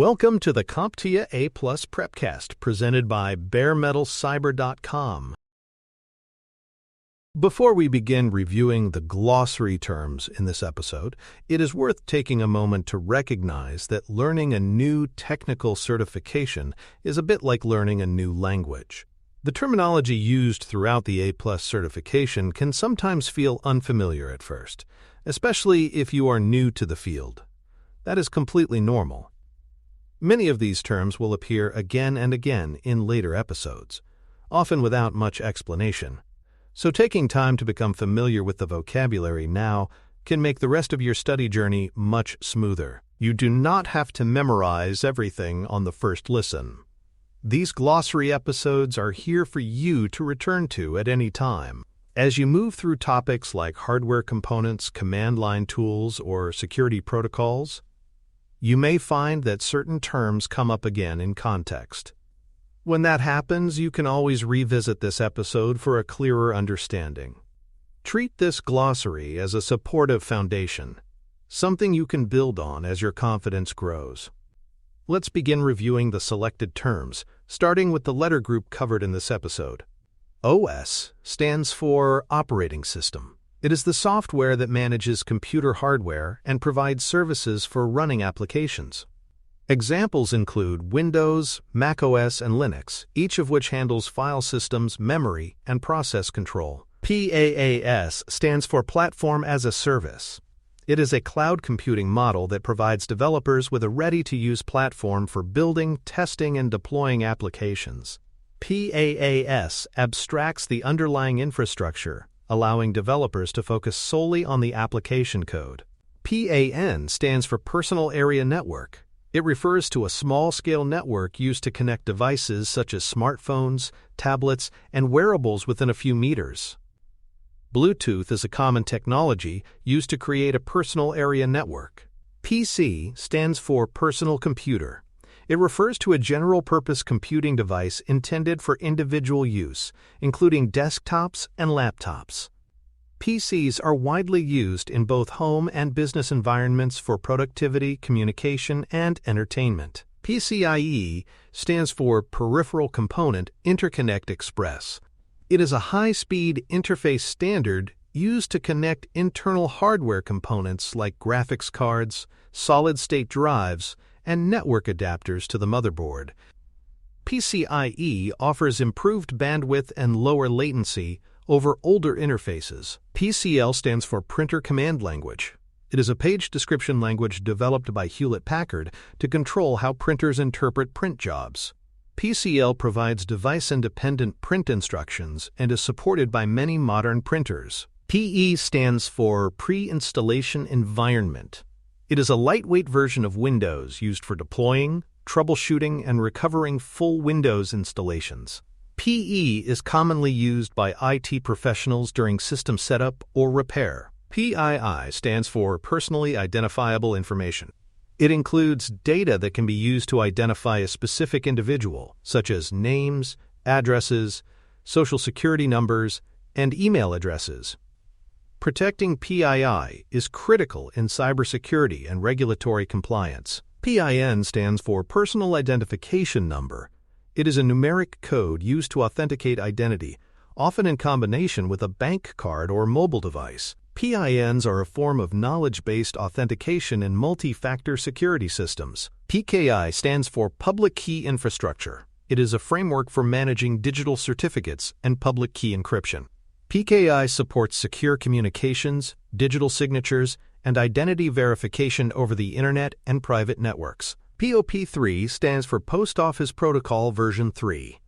Welcome to the CompTIA A+ Prepcast presented by baremetalcyber.com. Before we begin reviewing the glossary terms in this episode, it is worth taking a moment to recognize that learning a new technical certification is a bit like learning a new language. The terminology used throughout the A+ certification can sometimes feel unfamiliar at first, especially if you are new to the field. That is completely normal. Many of these terms will appear again and again in later episodes, often without much explanation. So taking time to become familiar with the vocabulary now can make the rest of your study journey much smoother. You do not have to memorize everything on the first listen. These glossary episodes are here for you to return to at any time. As you move through topics like hardware components, command line tools, or security protocols, you may find that certain terms come up again in context. When that happens, you can always revisit this episode for a clearer understanding. Treat this glossary as a supportive foundation, something you can build on as your confidence grows. Let's begin reviewing the selected terms, starting with the letter group covered in this episode. OS stands for Operating System. It is the software that manages computer hardware and provides services for running applications. Examples include Windows, macOS, and Linux, each of which handles file systems, memory, and process control. PaaS stands for Platform as a Service. It is a cloud computing model that provides developers with a ready-to-use platform for building, testing, and deploying applications. PaaS abstracts the underlying infrastructure, allowing developers to focus solely on the application code. PAN stands for Personal Area Network. It refers to a small-scale network used to connect devices such as smartphones, tablets, and wearables within a few meters. Bluetooth is a common technology used to create a personal area network. PC stands for Personal Computer. It refers to a general-purpose computing device intended for individual use, including desktops and laptops. PCs are widely used in both home and business environments for productivity, communication, and entertainment. PCIe stands for Peripheral Component Interconnect Express. It is a high-speed interface standard used to connect internal hardware components like graphics cards, solid-state drives, and network adapters to the motherboard. PCIe offers improved bandwidth and lower latency over older interfaces. PCL stands for Printer Command Language. It is a page description language developed by Hewlett-Packard to control how printers interpret print jobs. PCL provides device-independent print instructions and is supported by many modern printers. PE stands for Pre-Installation Environment. It is a lightweight version of Windows used for deploying, troubleshooting, and recovering full Windows installations. PE is commonly used by IT professionals during system setup or repair. PII stands for Personally Identifiable Information. It includes data that can be used to identify a specific individual, such as names, addresses, social security numbers, and email addresses. Protecting PII is critical in cybersecurity and regulatory compliance. PIN stands for Personal Identification Number. It is a numeric code used to authenticate identity, often in combination with a bank card or mobile device. PINs are a form of knowledge-based authentication in multi-factor security systems. PKI stands for Public Key Infrastructure. It is a framework for managing digital certificates and public key encryption. PKI supports secure communications, digital signatures, and identity verification over the Internet and private networks. POP3 stands for Post Office Protocol version 3.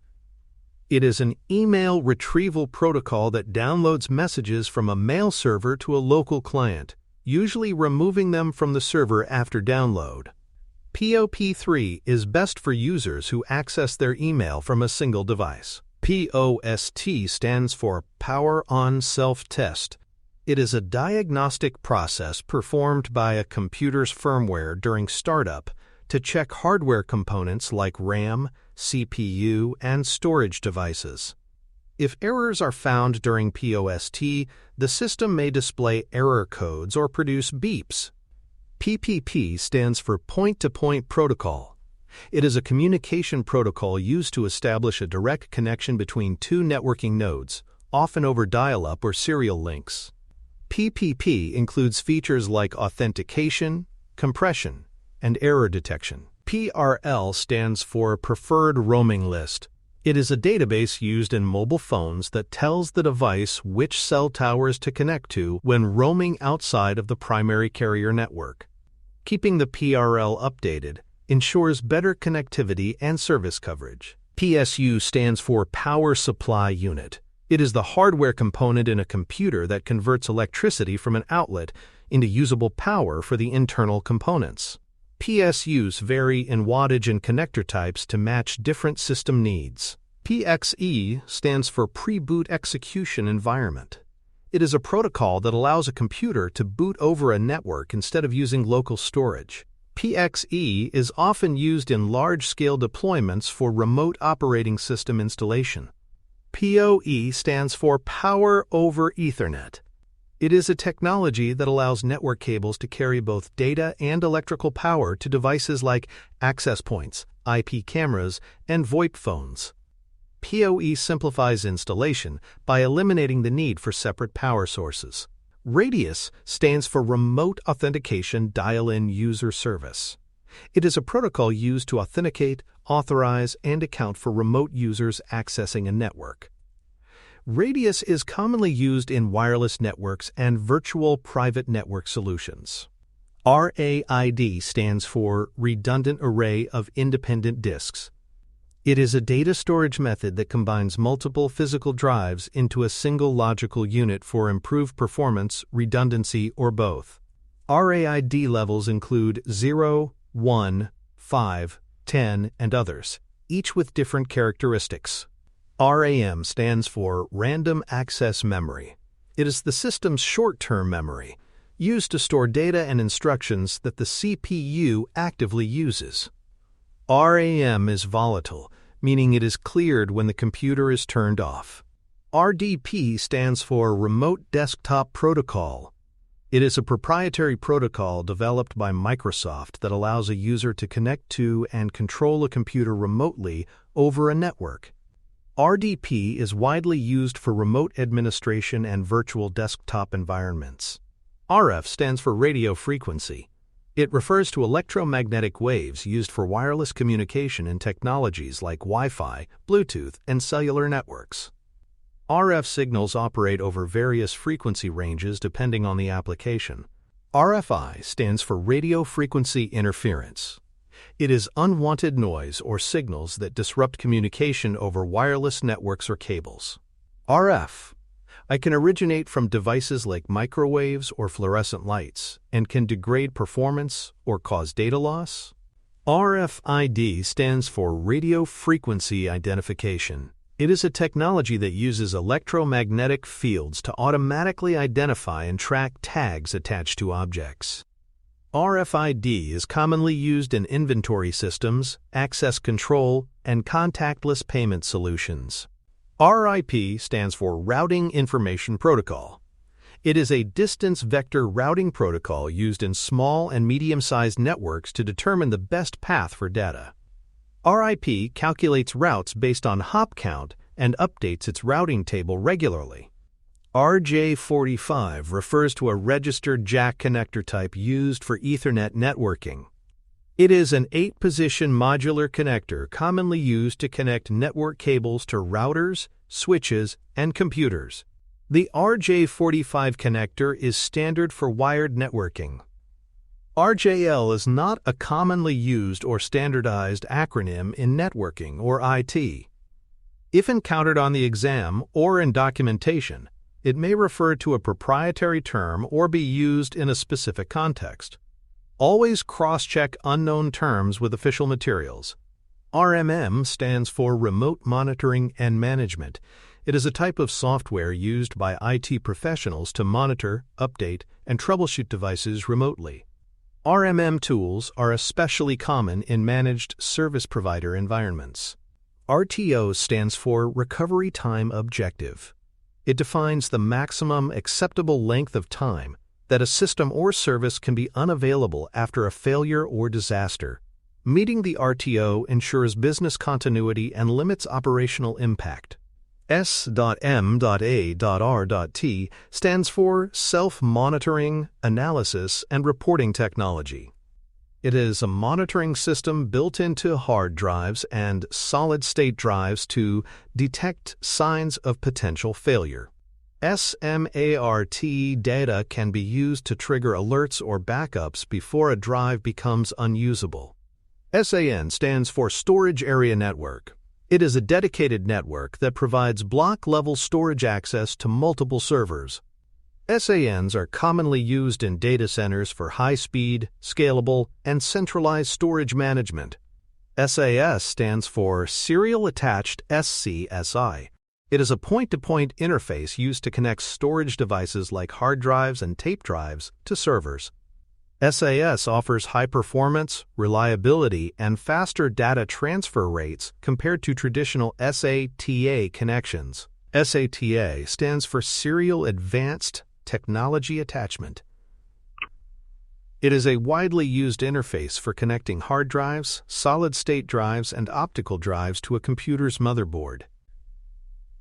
It is an email retrieval protocol that downloads messages from a mail server to a local client, usually removing them from the server after download. POP3 is best for users who access their email from a single device. POST stands for Power On Self-Test. It is a diagnostic process performed by a computer's firmware during startup to check hardware components like RAM, CPU, and storage devices. If errors are found during POST, the system may display error codes or produce beeps. PPP stands for Point-to-Point Protocol. It is a communication protocol used to establish a direct connection between two networking nodes, often over dial-up or serial links. PPP includes features like authentication, compression, and error detection. PRL stands for Preferred Roaming List. It is a database used in mobile phones that tells the device which cell towers to connect to when roaming outside of the primary carrier network. Keeping the PRL updated ensures better connectivity and service coverage. PSU stands for Power Supply Unit. It is the hardware component in a computer that converts electricity from an outlet into usable power for the internal components. PSUs vary in wattage and connector types to match different system needs. PXE stands for Pre-Boot Execution Environment. It is a protocol that allows a computer to boot over a network instead of using local storage. PXE is often used in large-scale deployments for remote operating system installation. PoE stands for Power over Ethernet. It is a technology that allows network cables to carry both data and electrical power to devices like access points, IP cameras, and VoIP phones. PoE simplifies installation by eliminating the need for separate power sources. Radius stands for Remote Authentication Dial-In User Service. It is a protocol used to authenticate, authorize, and account for remote users accessing a network. Radius is commonly used in wireless networks and virtual private network solutions. RAID stands for Redundant Array of Independent Disks. It is a data storage method that combines multiple physical drives into a single logical unit for improved performance, redundancy, or both. RAID levels include 0, 1, 5, 10, and others, each with different characteristics. RAM stands for Random Access Memory. It is the system's short-term memory, used to store data and instructions that the CPU actively uses. RAM is volatile, meaning it is cleared when the computer is turned off. RDP stands for Remote Desktop Protocol. It is a proprietary protocol developed by Microsoft that allows a user to connect to and control a computer remotely over a network. RDP is widely used for remote administration and virtual desktop environments. RF stands for radio frequency. It refers to electromagnetic waves used for wireless communication in technologies like Wi-Fi, Bluetooth, and cellular networks. RF signals operate over various frequency ranges depending on the application. RFI stands for Radio Frequency Interference. It is unwanted noise or signals that disrupt communication over wireless networks or cables. RF can originate from devices like microwaves or fluorescent lights and can degrade performance or cause data loss. RFID stands for Radio Frequency Identification. It is a technology that uses electromagnetic fields to automatically identify and track tags attached to objects. RFID is commonly used in inventory systems, access control, and contactless payment solutions. RIP stands for Routing Information Protocol. It is a distance vector routing protocol used in small and medium-sized networks to determine the best path for data. RIP calculates routes based on hop count and updates its routing table regularly. RJ45 refers to a registered jack connector type used for Ethernet networking. It is an 8-position modular connector commonly used to connect network cables to routers, switches, and computers. The RJ45 connector is standard for wired networking. RJL is not a commonly used or standardized acronym in networking or IT. If encountered on the exam or in documentation, it may refer to a proprietary term or be used in a specific context. Always cross-check unknown terms with official materials. RMM stands for Remote Monitoring and Management. It is a type of software used by IT professionals to monitor, update, and troubleshoot devices remotely. RMM tools are especially common in managed service provider environments. RTO stands for Recovery Time Objective. It defines the maximum acceptable length of time that a system or service can be unavailable after a failure or disaster. Meeting the RTO ensures business continuity and limits operational impact. S.M.A.R.T stands for Self-Monitoring, Analysis, and Reporting Technology. It is a monitoring system built into hard drives and solid-state drives to detect signs of potential failure. SMART data can be used to trigger alerts or backups before a drive becomes unusable. SAN stands for Storage Area Network. It is a dedicated network that provides block-level storage access to multiple servers. SANs are commonly used in data centers for high-speed, scalable, and centralized storage management. SAS stands for Serial Attached SCSI. It is a point-to-point interface used to connect storage devices like hard drives and tape drives to servers. SAS offers high performance, reliability, and faster data transfer rates compared to traditional SATA connections. SATA stands for Serial Advanced Technology Attachment. It is a widely used interface for connecting hard drives, solid-state drives, and optical drives to a computer's motherboard.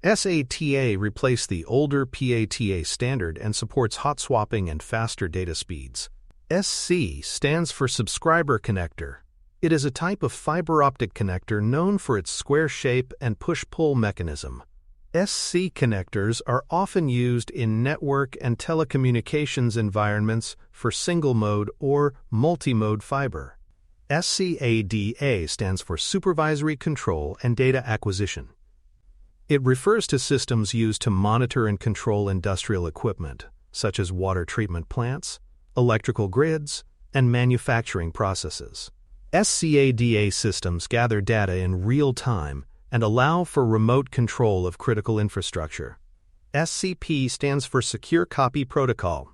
SATA replaced the older PATA standard and supports hot swapping and faster data speeds. SC stands for Subscriber Connector. It is a type of fiber optic connector known for its square shape and push-pull mechanism. SC connectors are often used in network and telecommunications environments for single-mode or multi-mode fiber. SCADA stands for Supervisory Control and Data Acquisition. It refers to systems used to monitor and control industrial equipment, such as water treatment plants, electrical grids, and manufacturing processes. SCADA systems gather data in real time and allow for remote control of critical infrastructure. SCP stands for Secure Copy Protocol.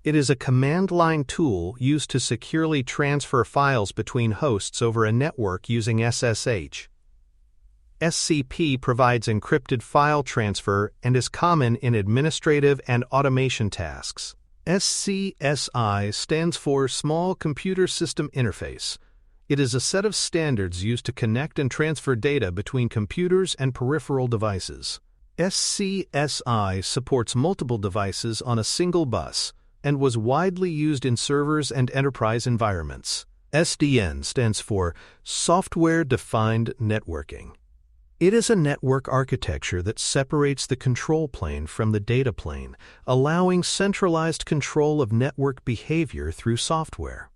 It is a command-line tool used to securely transfer files between hosts over a network using SSH. SCP provides encrypted file transfer and is common in administrative and automation tasks. SCSI stands for Small Computer System Interface. It is a set of standards used to connect and transfer data between computers and peripheral devices. SCSI supports multiple devices on a single bus and was widely used in servers and enterprise environments. SDN stands for Software Defined Networking. It is a network architecture that separates the control plane from the data plane, allowing centralized control of network behavior through software.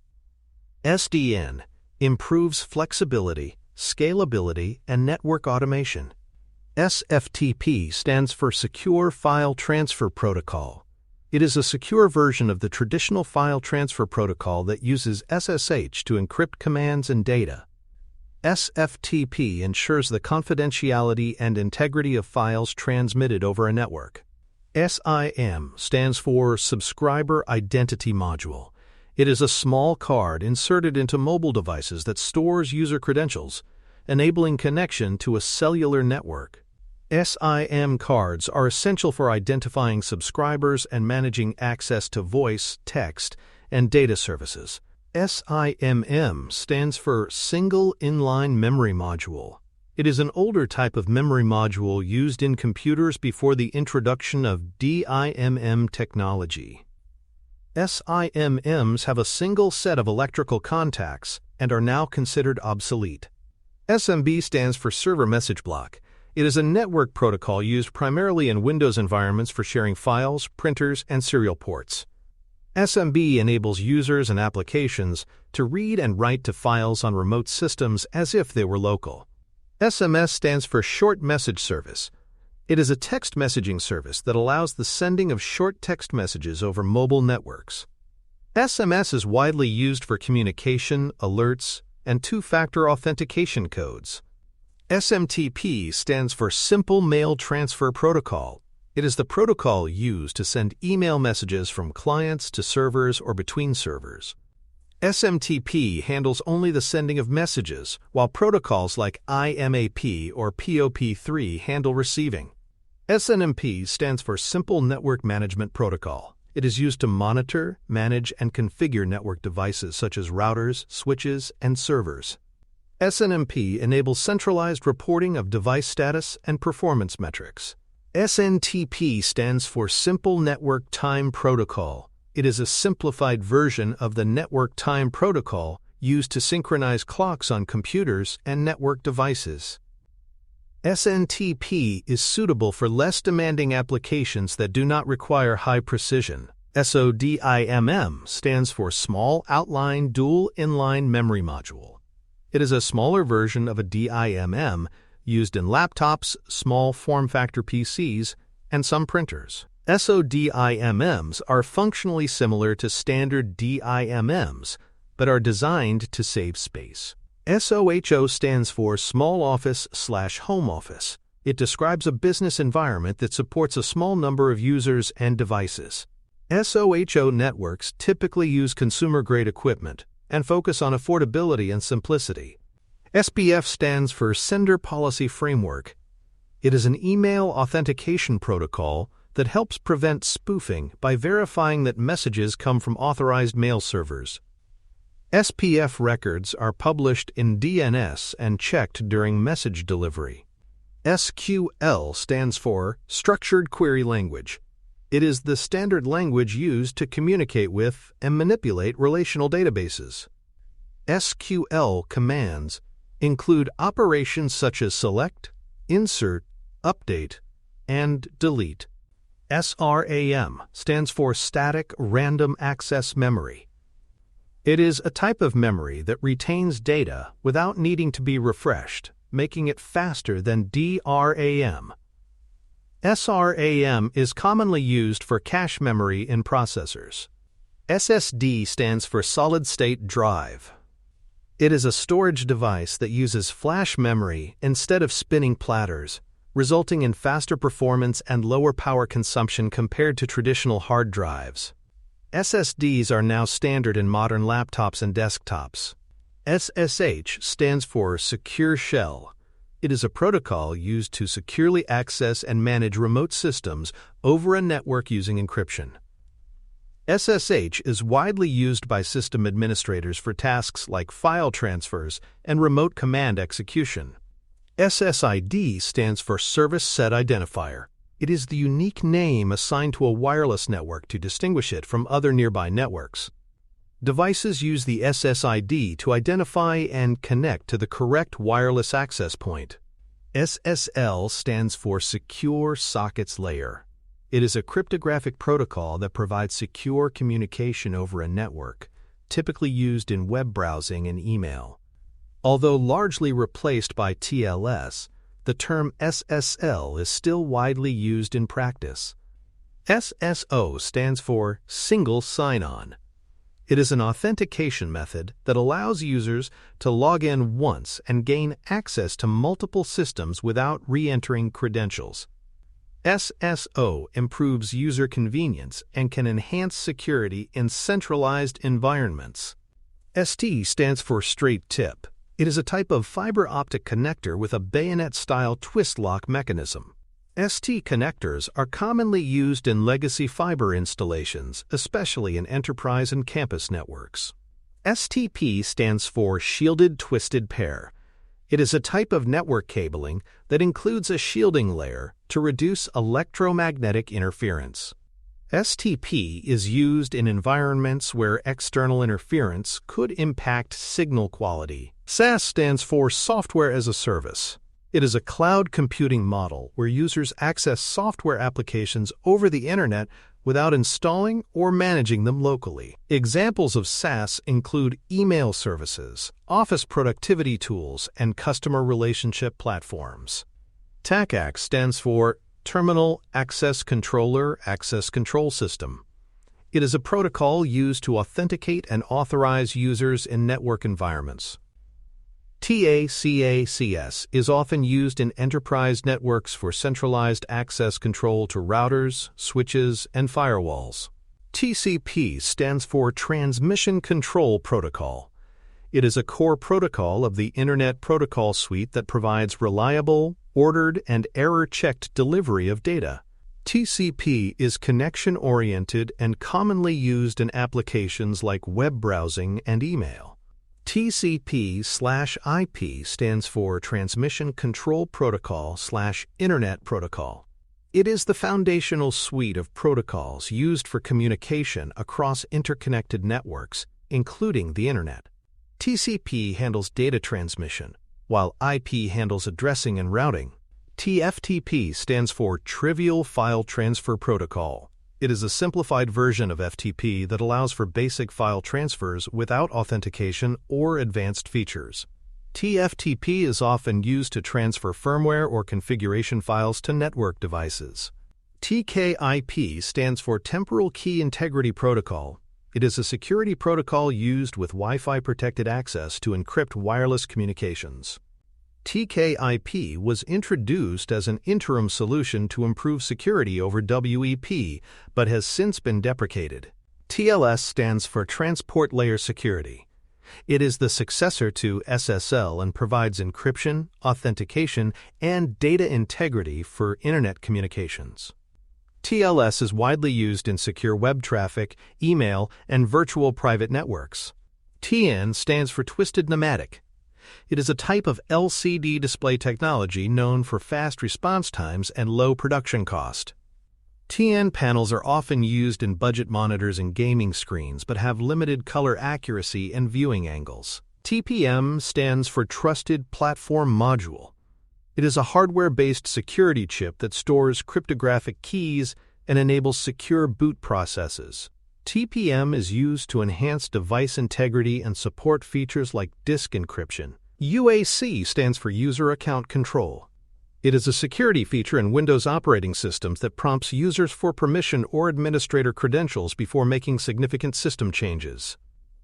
SDN improves flexibility, scalability, and network automation. SFTP stands for Secure File Transfer Protocol. It is a secure version of the traditional file transfer protocol that uses SSH to encrypt commands and data. SFTP ensures the confidentiality and integrity of files transmitted over a network. SIM stands for Subscriber Identity Module. It is a small card inserted into mobile devices that stores user credentials, enabling connection to a cellular network. SIM cards are essential for identifying subscribers and managing access to voice, text, and data services. SIMM stands for Single Inline Memory Module. It is an older type of memory module used in computers before the introduction of DIMM technology. SIMMs have a single set of electrical contacts and are now considered obsolete. SMB stands for Server Message Block. It is a network protocol used primarily in Windows environments for sharing files, printers, and serial ports. SMB enables users and applications to read and write to files on remote systems as if they were local. SMS stands for Short Message Service. It is a text messaging service that allows the sending of short text messages over mobile networks. SMS is widely used for communication, alerts, and two-factor authentication codes. SMTP stands for Simple Mail Transfer Protocol. It is the protocol used to send email messages from clients to servers or between servers. SMTP handles only the sending of messages, while protocols like IMAP or POP3 handle receiving. SNMP stands for Simple Network Management Protocol. It is used to monitor, manage, and configure network devices such as routers, switches, and servers. SNMP enables centralized reporting of device status and performance metrics. SNTP stands for Simple Network Time Protocol. It is a simplified version of the Network Time Protocol used to synchronize clocks on computers and network devices. SNTP is suitable for less demanding applications that do not require high precision. SODIMM stands for Small Outline Dual Inline Memory Module. It is a smaller version of a DIMM used in laptops, small form factor PCs, and some printers. SODIMMs are functionally similar to standard DIMMs, but are designed to save space. SOHO stands for Small Office/Home Office. It describes a business environment that supports a small number of users and devices. SOHO networks typically use consumer-grade equipment and focus on affordability and simplicity. SPF stands for Sender Policy Framework. It is an email authentication protocol that helps prevent spoofing by verifying that messages come from authorized mail servers. SPF records are published in DNS and checked during message delivery. SQL stands for Structured Query Language. It is the standard language used to communicate with and manipulate relational databases. SQL commands include operations such as select, insert, update, and delete. SRAM stands for Static Random Access Memory. It is a type of memory that retains data without needing to be refreshed, making it faster than DRAM. SRAM is commonly used for cache memory in processors. SSD stands for Solid-State Drive. It is a storage device that uses flash memory instead of spinning platters, resulting in faster performance and lower power consumption compared to traditional hard drives. SSDs are now standard in modern laptops and desktops. SSH stands for Secure Shell. It is a protocol used to securely access and manage remote systems over a network using encryption. SSH is widely used by system administrators for tasks like file transfers and remote command execution. SSID stands for Service Set Identifier. It is the unique name assigned to a wireless network to distinguish it from other nearby networks. Devices use the SSID to identify and connect to the correct wireless access point. SSL stands for Secure Sockets Layer. It is a cryptographic protocol that provides secure communication over a network, typically used in web browsing and email. Although largely replaced by TLS, the term SSL is still widely used in practice. SSO stands for Single Sign-On. It is an authentication method that allows users to log in once and gain access to multiple systems without re-entering credentials. SSO improves user convenience and can enhance security in centralized environments. ST stands for Straight Tip. It is a type of fiber optic connector with a bayonet-style twist lock mechanism. ST connectors are commonly used in legacy fiber installations, especially in enterprise and campus networks. STP stands for Shielded Twisted Pair. It is a type of network cabling that includes a shielding layer to reduce electromagnetic interference. STP is used in environments where external interference could impact signal quality. SaaS stands for Software as a Service. It is a cloud computing model where users access software applications over the internet without installing or managing them locally. Examples of SaaS include email services, office productivity tools, and customer relationship platforms. TACAC stands for Terminal Access Controller Access Control System. It is a protocol used to authenticate and authorize users in network environments. TACACS is often used in enterprise networks for centralized access control to routers, switches, and firewalls. TCP stands for Transmission Control Protocol. It is a core protocol of the Internet Protocol Suite that provides reliable, ordered, and error-checked delivery of data. TCP is connection-oriented and commonly used in applications like web browsing and email. TCP/IP stands for Transmission Control Protocol/Internet Protocol. It is the foundational suite of protocols used for communication across interconnected networks, including the Internet. TCP handles data transmission, while IP handles addressing and routing. TFTP stands for Trivial File Transfer Protocol. It is a simplified version of FTP that allows for basic file transfers without authentication or advanced features. TFTP is often used to transfer firmware or configuration files to network devices. TKIP stands for Temporal Key Integrity Protocol. It is a security protocol used with Wi-Fi protected access to encrypt wireless communications. TKIP was introduced as an interim solution to improve security over WEP, but has since been deprecated. TLS stands for Transport Layer Security. It is the successor to SSL and provides encryption, authentication, and data integrity for Internet communications. TLS is widely used in secure web traffic, email, and virtual private networks. TN stands for Twisted Pneumatic. It is a type of LCD display technology known for fast response times and low production cost. TN panels are often used in budget monitors and gaming screens but have limited color accuracy and viewing angles. TPM stands for Trusted Platform Module. It is a hardware-based security chip that stores cryptographic keys and enables secure boot processes. TPM is used to enhance device integrity and support features like disk encryption. UAC stands for User Account Control. It is a security feature in Windows operating systems that prompts users for permission or administrator credentials before making significant system changes.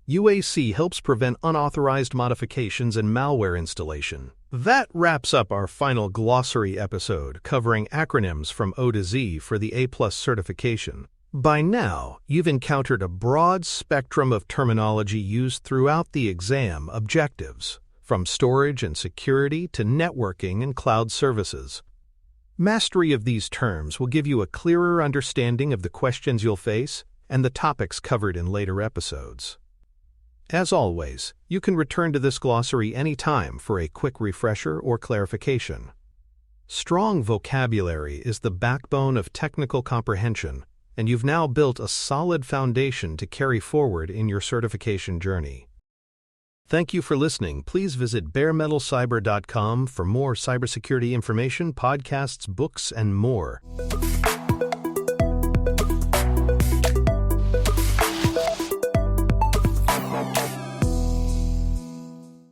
UAC helps prevent unauthorized modifications and malware installation. That wraps up our final glossary episode covering acronyms from O to Z for the A+ certification. By now, you've encountered a broad spectrum of terminology used throughout the exam objectives, from storage and security to networking and cloud services. Mastery of these terms will give you a clearer understanding of the questions you'll face and the topics covered in later episodes. As always, you can return to this glossary anytime for a quick refresher or clarification. Strong vocabulary is the backbone of technical comprehension, and you've now built a solid foundation to carry forward in your certification journey. Thank you for listening. Please visit baremetalcyber.com for more cybersecurity information, podcasts, books, and more.